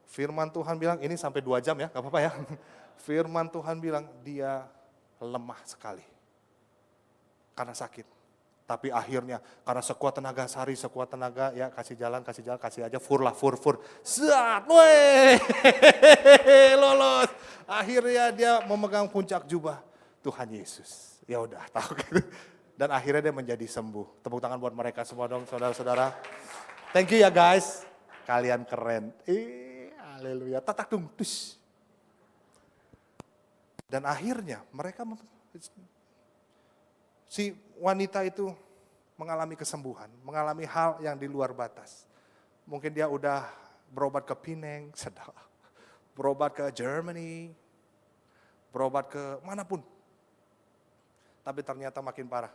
firman Tuhan bilang, ini sampai 2 jam ya, gak apa-apa ya. Firman Tuhan bilang, dia lemah sekali. Karena sakit. Tapi akhirnya, karena sekuat tenaga, sehari sekuat tenaga, ya kasih jalan, kasih aja, fur. Zat, weh, lolos. Akhirnya dia memegang puncak jubah Tuhan Yesus. Ya udah, tahu gitu. Dan akhirnya dia menjadi sembuh. Tepuk tangan buat mereka semua dong, saudara-saudara. Thank you ya guys, kalian keren. Haleluya, tatak dung, dus. Dan akhirnya mereka, si wanita itu mengalami kesembuhan, mengalami hal yang di luar batas. Mungkin dia udah berobat ke Penang, berobat ke Germany, berobat ke manapun. Tapi ternyata makin parah.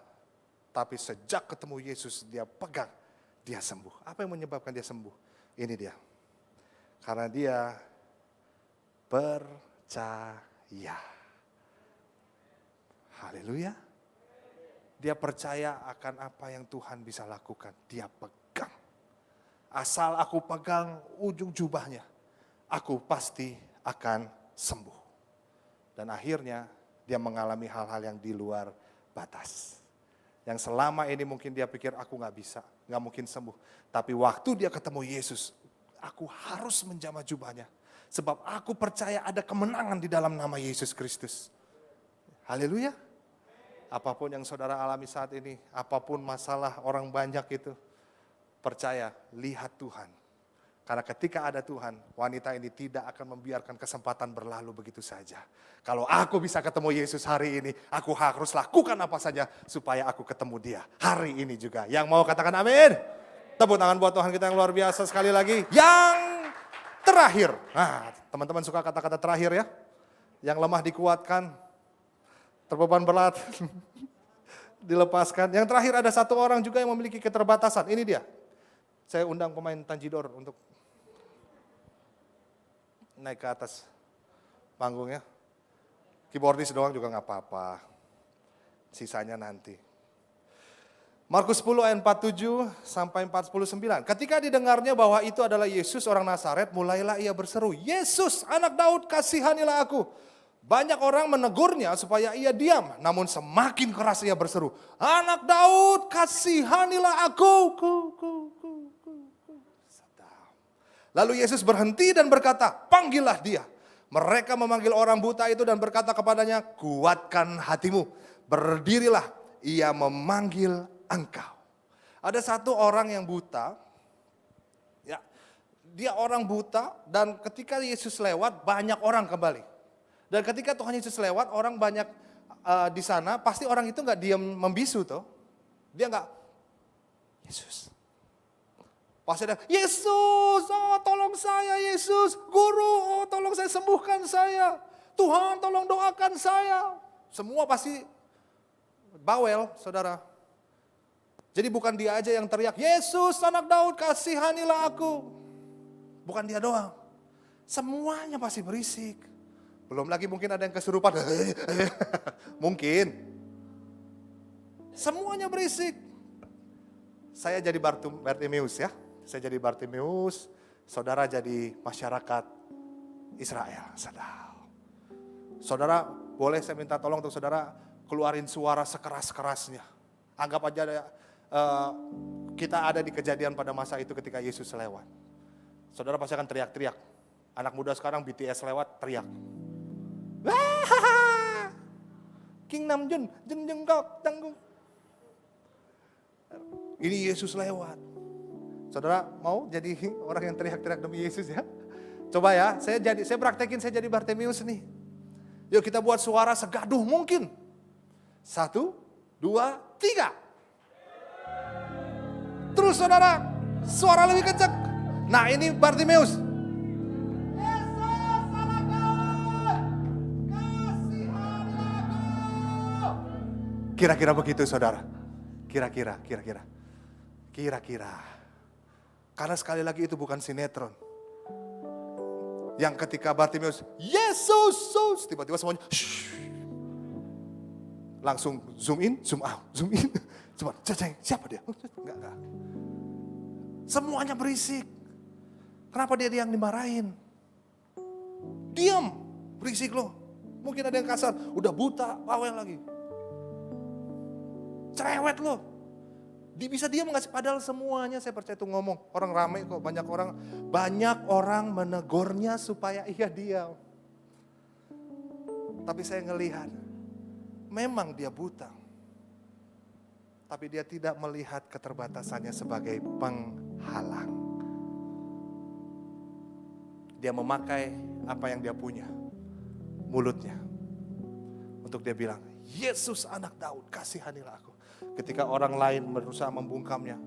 Tapi sejak ketemu Yesus dia pegang, dia sembuh. Apa yang menyebabkan dia sembuh? Ini dia. Karena dia percaya. Haleluya. Dia percaya akan apa yang Tuhan bisa lakukan. Dia pegang. Asal aku pegang ujung jubahnya, aku pasti akan sembuh. Dan akhirnya dia mengalami hal-hal yang di luar batas. Yang selama ini mungkin dia pikir aku gak bisa, gak mungkin sembuh. Tapi waktu dia ketemu Yesus, aku harus menjamah jubahnya. Sebab aku percaya ada kemenangan di dalam nama Yesus Kristus. Haleluya. Apapun yang saudara alami saat ini, apapun masalah orang banyak itu, percaya, lihat Tuhan. Karena ketika ada Tuhan, wanita ini tidak akan membiarkan kesempatan berlalu begitu saja. Kalau aku bisa ketemu Yesus hari ini, aku harus lakukan apa saja supaya aku ketemu dia hari ini juga. Yang mau katakan amin? Tepuk tangan buat Tuhan kita yang luar biasa sekali lagi. Yang terakhir, nah teman-teman suka kata-kata terakhir ya. Yang lemah dikuatkan, terbeban berat, dilepaskan. Yang terakhir ada satu orang juga yang memiliki keterbatasan. Ini dia. Saya undang pemain Tanjidor untuk naik ke atas panggungnya. Keyboardis doang juga gak apa-apa. Sisanya nanti. Markus 10 ayat 47 sampai 49. Ketika didengarnya bahwa itu adalah Yesus orang Nazaret, mulailah ia berseru, Yesus anak Daud kasihanilah aku. Banyak orang menegurnya supaya ia diam, namun semakin keras ia berseru, "Anak Daud, kasihanilah aku." Lalu Yesus berhenti dan berkata, "Panggillah dia." Mereka memanggil orang buta itu dan berkata kepadanya, "Kuatkan hatimu, berdirilah, ia memanggil engkau." Ada satu orang yang buta, ya, dia orang buta, dan ketika Yesus lewat banyak orang kembali. Dan ketika Tuhan Yesus lewat, orang banyak di sana, pasti orang itu nggak diam membisu toh. Dia nggak, Yesus. Pasti ada, Yesus, oh tolong saya Yesus, Guru, oh tolong saya, sembuhkan saya. Tuhan tolong doakan saya. Semua pasti bawel, saudara. Jadi bukan dia aja yang teriak, "Yesus anak Daud, kasihanilah aku." Bukan dia doang. Semuanya pasti berisik. Belum lagi mungkin ada yang kesurupan. Mungkin. Semuanya berisik. Saya jadi Bartimeus ya. Saya jadi Bartimeus, saudara jadi masyarakat Israel. Saudara, boleh saya minta tolong untuk saudara keluarin suara sekeras-kerasnya. Anggap aja kita ada di kejadian pada masa itu ketika Yesus lewat. Saudara pasti akan teriak-teriak. Anak muda sekarang BTS lewat, teriak. King Namjoon, Jengkok, tanggung. Ini Yesus lewat. Saudara mau jadi orang yang teriak-teriak demi Yesus ya? Coba ya, saya praktekin saya jadi Bartimeus nih. Yuk kita buat suara segaduh mungkin. 1, 2, 3. Terus saudara, suara lebih kencang. Nah ini Bartimeus. Kira-kira begitu saudara. Kira-kira. Karena sekali lagi itu bukan sinetron. Yang ketika Bartimeus, Yesus, tiba-tiba semuanya, langsung zoom in, zoom out, zoom in. Coba, siapa dia? Enggak. Semuanya berisik. Kenapa dia yang dimarahin? Diam, berisik loh. Mungkin ada yang kasar, udah buta, bawel lagi. Cerewet loh. Bisa diam nggak sih? Padahal semuanya saya percaya itu ngomong. Orang ramai kok, banyak orang menegurnya supaya ia diam. Tapi saya ngelihat, memang dia buta. Tapi dia tidak melihat keterbatasannya sebagai penghalang. Dia memakai apa yang dia punya, mulutnya. Untuk dia bilang, Yesus anak Daud, kasihanilah aku. Ketika orang lain berusaha membungkamnya,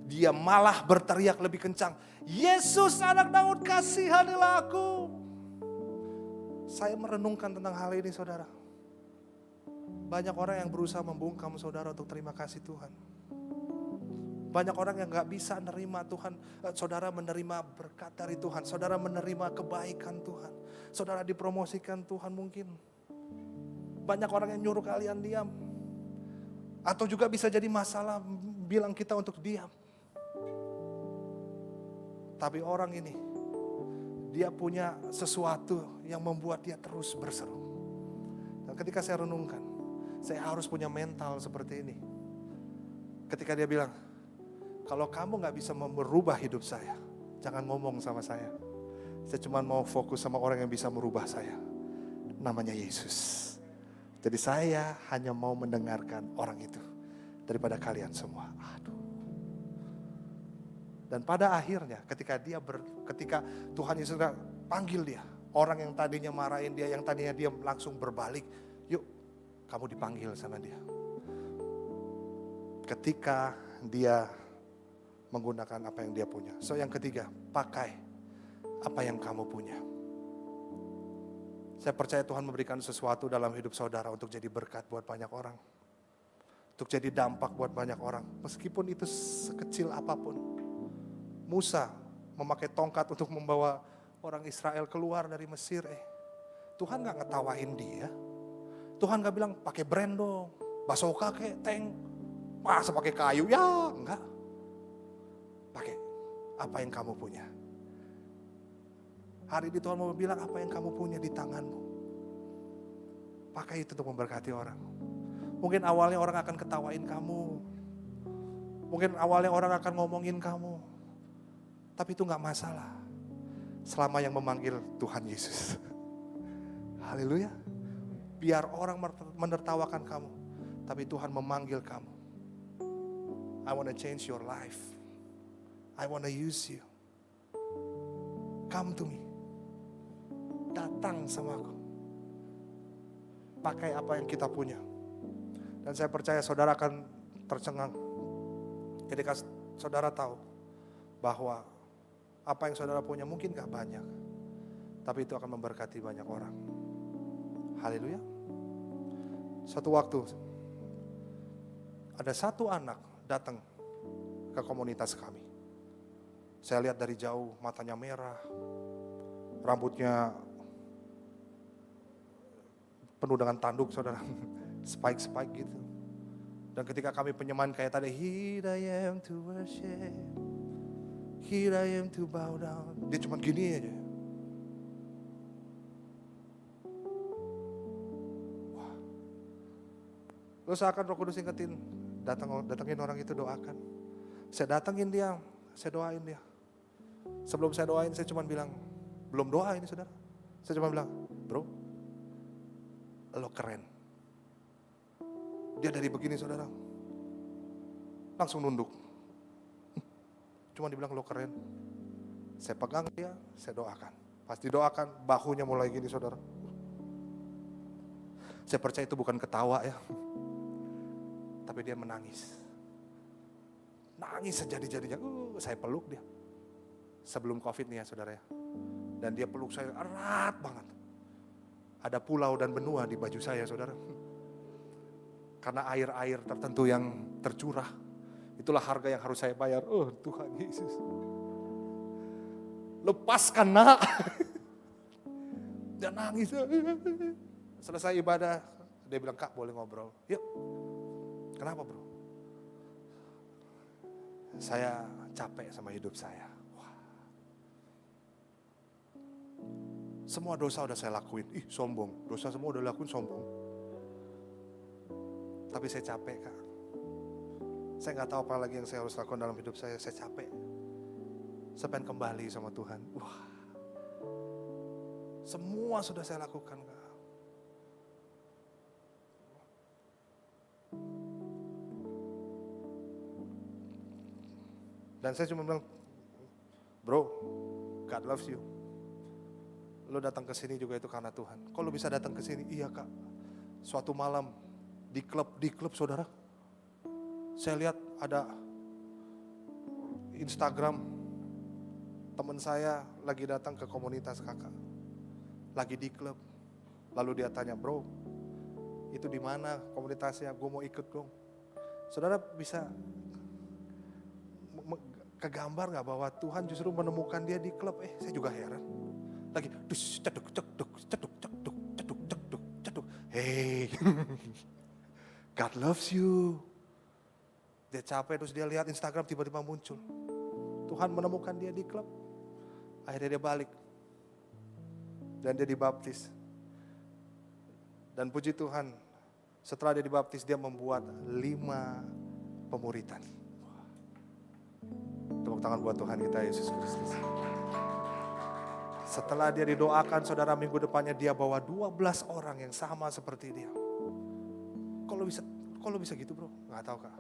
dia malah berteriak lebih kencang, Yesus anak Daud, kasihanilah aku. Saya merenungkan tentang hal ini saudara. Banyak orang yang berusaha membungkam saudara untuk terima kasih Tuhan. Banyak orang yang gak bisa menerima Tuhan. Saudara menerima berkat dari Tuhan. Saudara menerima kebaikan Tuhan. Saudara dipromosikan Tuhan mungkin. Banyak orang yang nyuruh kalian diam. Atau juga bisa jadi masalah bilang kita untuk diam. Tapi orang ini, dia punya sesuatu yang membuat dia terus berseru. Dan ketika saya renungkan, saya harus punya mental seperti ini. Ketika dia bilang, kalau kamu gak bisa merubah hidup saya, jangan ngomong sama saya. Saya cuma mau fokus sama orang yang bisa merubah saya. Namanya Yesus. Jadi saya hanya mau mendengarkan orang itu daripada kalian semua. Aduh. Dan pada akhirnya ketika Tuhan Yesus panggil dia, orang yang tadinya marahin dia, yang tadinya dia langsung berbalik, yuk kamu dipanggil sama dia. Ketika dia menggunakan apa yang dia punya. So yang ketiga, pakai apa yang kamu punya. Saya percaya Tuhan memberikan sesuatu dalam hidup saudara untuk jadi berkat buat banyak orang. Untuk jadi dampak buat banyak orang. Meskipun itu sekecil apapun. Musa memakai tongkat untuk membawa orang Israel keluar dari Mesir. Tuhan gak ngetawain dia. Tuhan gak bilang pakai brand dong. Basoka kayak tank. Masa pakai kayu? Ya enggak. Pakai apa yang kamu punya. Hari ini Tuhan mau bilang apa yang kamu punya di tanganmu. Pakai itu untuk memberkati orang. Mungkin awalnya orang akan ketawain kamu. Mungkin awalnya orang akan ngomongin kamu. Tapi itu gak masalah. Selama yang memanggil Tuhan Yesus. Haleluya. Biar orang menertawakan kamu. Tapi Tuhan memanggil kamu. I want to change your life. I want to use you. Come to me. Datang sama aku. Pakai apa yang kita punya. Dan saya percaya saudara akan tercengang. Ketika saudara tahu bahwa apa yang saudara punya mungkin gak banyak. Tapi itu akan memberkati banyak orang. Haleluya. Suatu waktu ada satu anak datang ke komunitas kami. Saya lihat dari jauh matanya merah. Rambutnya penuh dengan tanduk saudara. Spike-spike gitu. Dan ketika kami penyemahan kayak tadi. Here I am to worship. Here I am to bow down. Dia cuma gini aja. Wah. Lalu seakan Roh Kudus ingetin. Datangin orang itu, doakan. Saya datangin dia. Saya doain dia. Sebelum saya doain saya cuma bilang. Belum doa ini saudara. Saya cuma bilang. Bro. Lo keren. Dia dari begini saudara. Langsung nunduk. Cuma dibilang lo keren. Saya pegang dia, saya doakan. Pas didoakan, bahunya mulai gini saudara. Saya percaya itu bukan ketawa ya. Tapi dia menangis. Nangis sejadi-jadinya. Saya peluk dia. Sebelum COVID nih ya saudara ya. Dan dia peluk saya erat banget. Ada pulau dan benua di baju saya saudara. Karena air-air tertentu yang tercurah. Itulah harga yang harus saya bayar. Oh Tuhan Yesus. Lepaskan nak. Dia nangis. Selesai ibadah. Dia bilang, Kak boleh ngobrol. Yuk. Kenapa bro? Saya capek sama hidup saya. Semua dosa udah saya lakuin. Sombong. Dosa semua udah lakuin, sombong. Tapi saya capek Kak. Saya gak tahu apa lagi yang saya harus lakukan dalam hidup saya. Saya capek. Saya pengen kembali sama Tuhan. Wah. Semua sudah saya lakukan Kak. Dan saya cuma bilang, bro, God loves you. Lo datang ke sini juga itu karena Tuhan. Kok lo bisa datang ke sini? Iya Kak. Suatu malam di klub saudara. Saya lihat ada Instagram teman saya lagi datang ke komunitas kakak. Lagi di klub. Lalu dia tanya, bro, itu di mana komunitasnya? Gue mau ikut dong. Saudara bisa kegambar gak bahwa Tuhan justru menemukan dia di klub? Saya juga heran. Lagi ceduk. Hey, God loves you. Dia capek terus dia lihat Instagram tiba-tiba muncul. Tuhan menemukan dia di klub. Akhirnya dia balik. Dan dia dibaptis. Dan puji Tuhan, setelah dia dibaptis dia membuat 5 pemuritan. Tepuk tangan buat Tuhan kita Yesus Kristus. Setelah dia didoakan, saudara, minggu depannya dia bawa 12 orang yang sama seperti dia. Kok lo bisa gitu bro? Gak tahu Kak.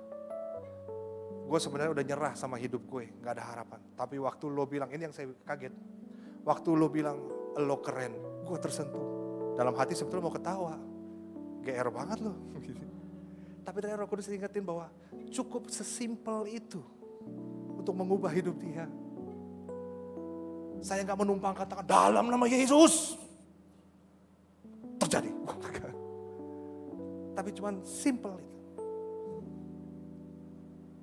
Gue sebenarnya udah nyerah sama hidup gue, gak ada harapan. Tapi waktu lo bilang, ini yang saya kaget. Waktu lo bilang, lo keren, gue tersentuh. Dalam hati sebetulnya mau ketawa. GR banget lo. Tapi ternyata Roh Kudus ingetin bahwa cukup sesimpel itu untuk mengubah hidup dia. Saya gak menumpang katakan dalam nama Yesus. Terjadi. Tapi cuman simple itu.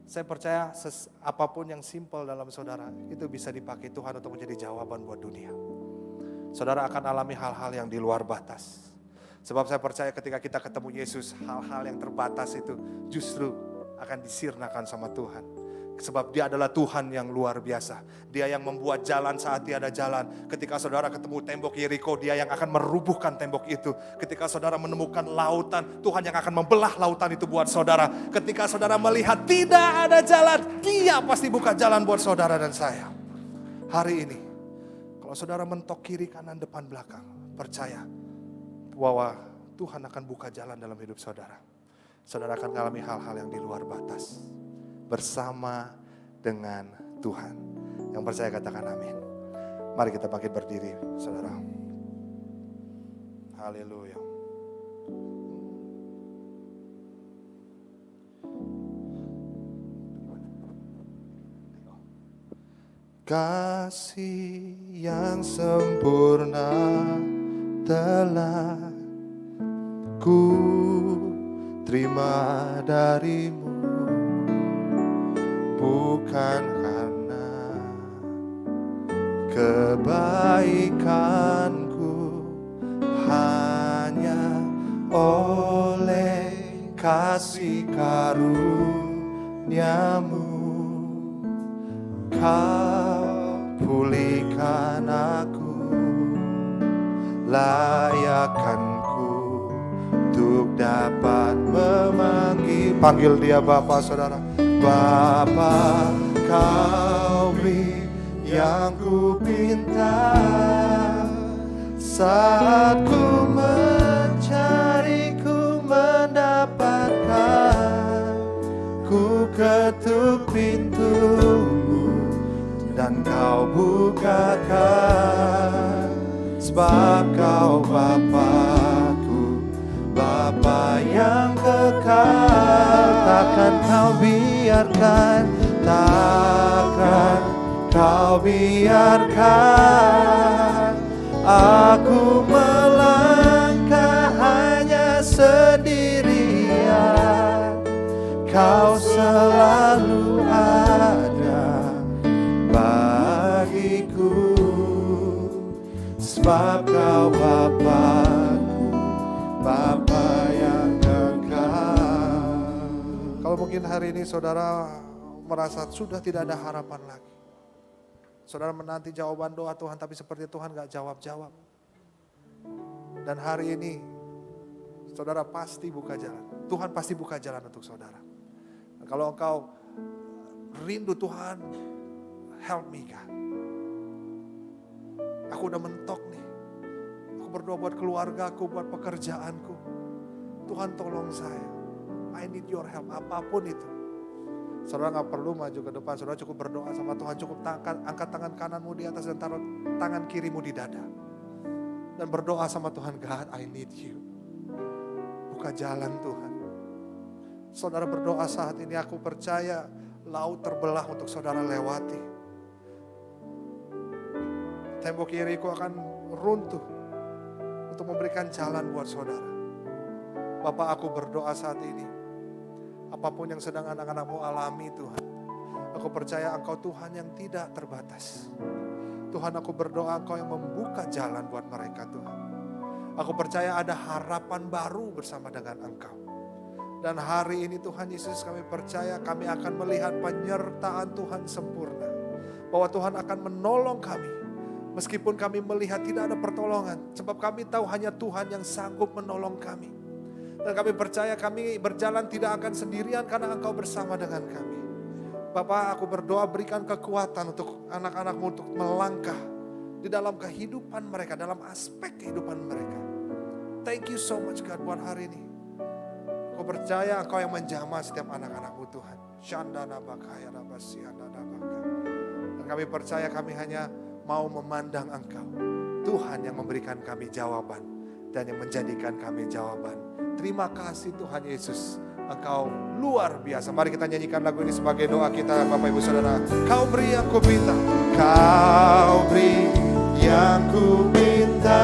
Saya percaya apapun yang simple dalam saudara, itu bisa dipakai Tuhan untuk menjadi jawaban buat dunia. Saudara akan alami hal-hal yang di luar batas. Sebab saya percaya ketika kita ketemu Yesus, hal-hal yang terbatas itu justru akan disirnakan sama Tuhan. Sebab dia adalah Tuhan yang luar biasa. Dia yang membuat jalan saat tiada jalan. Ketika saudara ketemu tembok Yeriko, dia yang akan merubuhkan tembok itu. Ketika saudara menemukan lautan, Tuhan yang akan membelah lautan itu buat saudara. Ketika saudara melihat tidak ada jalan, dia pasti buka jalan buat saudara dan saya. Hari ini, kalau saudara mentok kiri, kanan, depan, belakang, percaya bahwa Tuhan akan buka jalan dalam hidup saudara. Saudara akan mengalami hal-hal yang di luar batas. Bersama dengan Tuhan. Yang percaya katakan amin. Mari kita bangkit berdiri, saudara. Haleluya. Kasih yang sempurna telah ku terima darimu. Bukan karena kebaikanku, hanya oleh kasih karuniamu. Kau pulihkan aku, layakkanku untuk dapat panggil dia Bapa, saudara. Bapa, kau beri yang ku pinta. Saat ku mencari, ku mendapatkan. Ku ketuk pintumu dan kau bukakan. Sebab kau Bapa-Ku, Bapa yang kekal. Takkan kau biarkan, takkan kau biarkan aku melangkah hanya sendirian. Kau selalu ada bagiku, sebab kau Bapa-Ku, Bapa yang kekal. Kalau mungkin hari ini saudara merasa sudah tidak ada harapan lagi. Saudara menanti jawaban doa Tuhan, tapi seperti Tuhan gak jawab-jawab. Dan hari ini saudara pasti buka jalan. Tuhan pasti buka jalan untuk saudara. Dan kalau engkau rindu Tuhan, help me God. Aku udah mentok nih. Aku berdoa buat keluargaku, buat pekerjaanku. Tuhan tolong saya. I need your help, apapun itu. Saudara gak perlu maju ke depan, saudara cukup berdoa sama Tuhan. Cukup angkat tangan kananmu di atas dan taruh tangan kirimu di dada. Dan berdoa sama Tuhan, God, I need you. Buka jalan Tuhan. Saudara berdoa saat ini, aku percaya laut terbelah untuk saudara lewati. Tembok Yeriko akan runtuh untuk memberikan jalan buat saudara. Bapak, aku berdoa saat ini. Apapun yang sedang anak-anakmu alami Tuhan. Aku percaya Engkau Tuhan yang tidak terbatas. Tuhan, aku berdoa Engkau yang membuka jalan buat mereka Tuhan. Aku percaya ada harapan baru bersama dengan Engkau. Dan hari ini Tuhan Yesus, kami percaya kami akan melihat penyertaan Tuhan sempurna. Bahwa Tuhan akan menolong kami. Meskipun kami melihat tidak ada pertolongan. Sebab kami tahu hanya Tuhan yang sanggup menolong kami. Dan kami percaya kami berjalan tidak akan sendirian karena Engkau bersama dengan kami. Bapak, aku berdoa berikan kekuatan untuk anak-anakmu untuk melangkah di dalam kehidupan mereka, dalam aspek kehidupan mereka. Thank you so much God buat hari ini. Aku percaya Engkau yang menjamah setiap anak-anakmu Tuhan. Dan kami percaya kami hanya mau memandang Engkau. Tuhan yang memberikan kami jawaban dan yang menjadikan kami jawaban. Terima kasih Tuhan Yesus. Engkau luar biasa. Mari kita nyanyikan lagu ini sebagai doa kita Bapak Ibu Saudara. Kau beri yang ku minta. Kau beri yang ku minta.